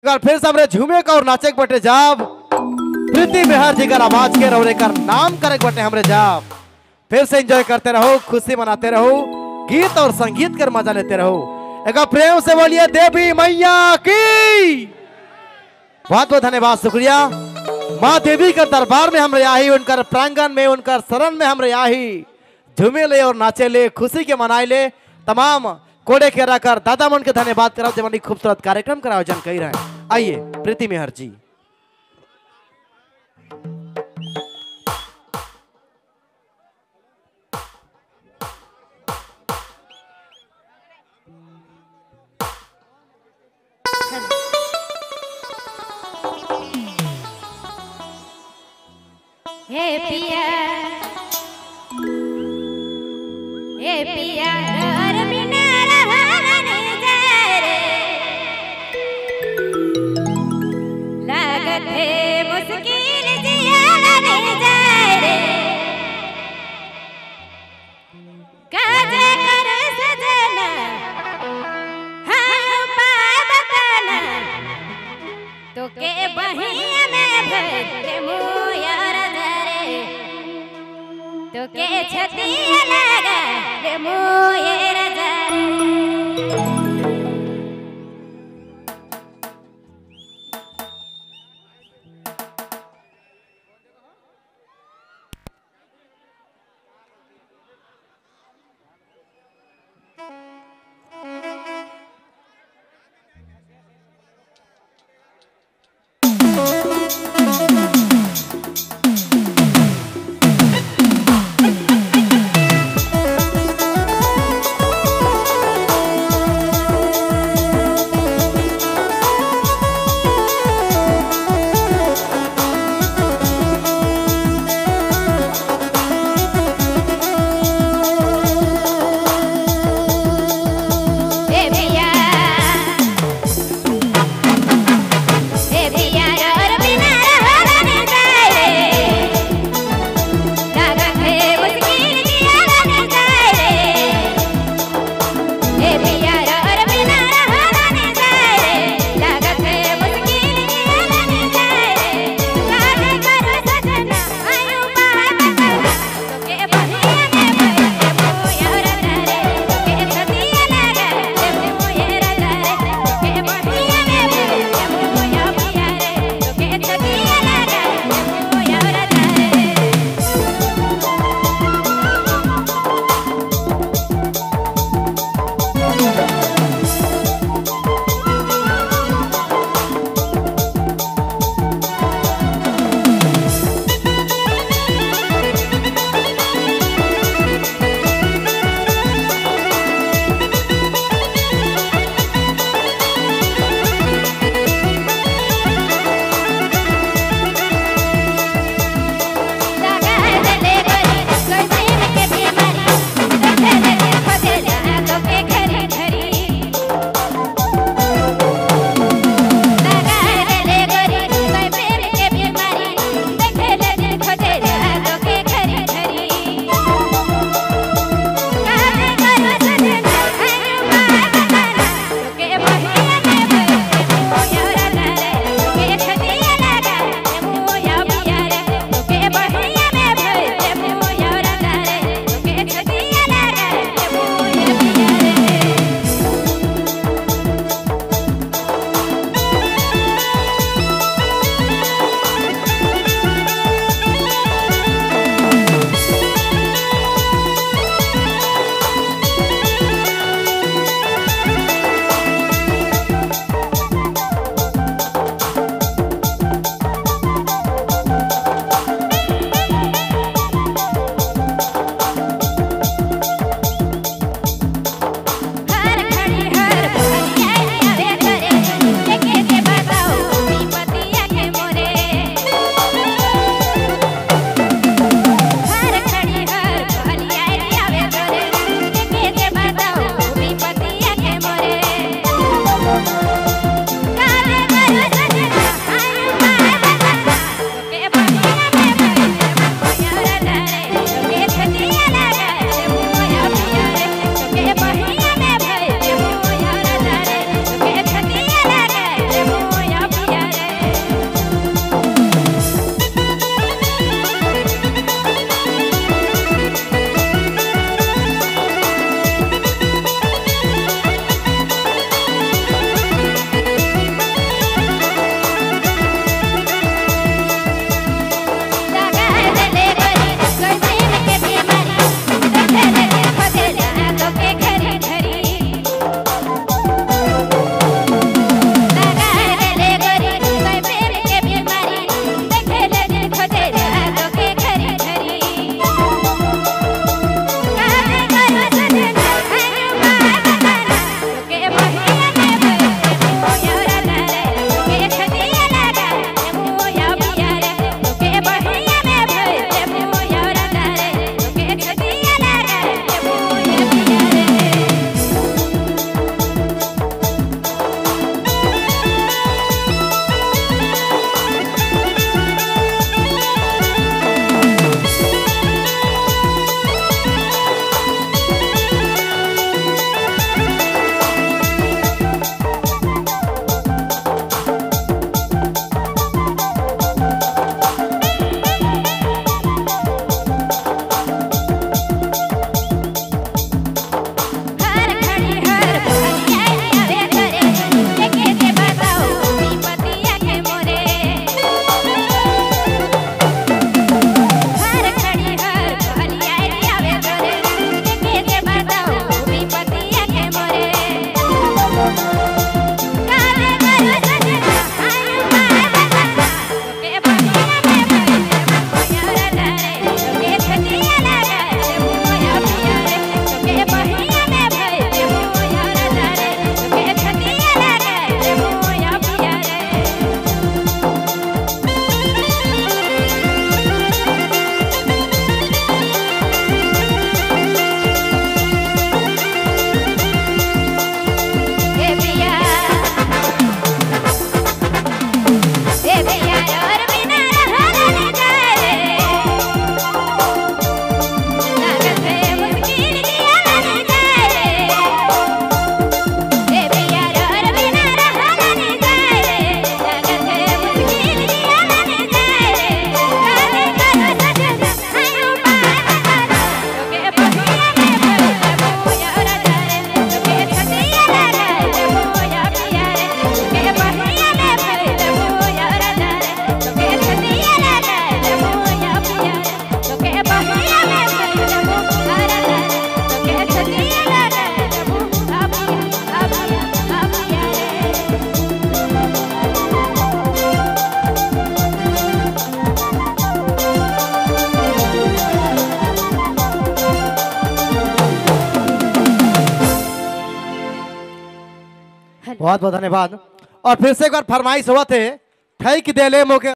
फिर से हमरे झूमे का और नाचे के बटे जाब प्रीति मेहर जी का आवाज के रौरे कर नाम करे के बटे हमरे जाब। फिर से एंजॉय करते रहो, खुशी मनाते रहो, गीत और संगीत कर मजा लेते रहो। एक प्रेम से बोलिए देवी मैया की। बहुत बहुत धन्यवाद, शुक्रिया। माँ देवी के दरबार में हम आई, उनकर प्रांगण में, उनकर शरण में हम आई, झूमे ले और नाचे ले, खुशी के मनाए ले। तमाम कोड़े के रखकर दादा मन के धन्यवाद कराओ जब खूबसूरत कार्यक्रम का आयोजन कर रहे हैं। आइए प्रीति मेहर जी। हे पिया, हे पिया और बिना रहने जा रे, लागत है मुश्किल जियाने जा रे, काजे कर सजना हाँ पाबतना, तो के बहिया में भर के मुया तो के छतिया लगा रे मोये राजा बहुत बहुत धन्यवाद। और फिर से एक बार फरमाइश हुआ थे ठई की दे ले मोके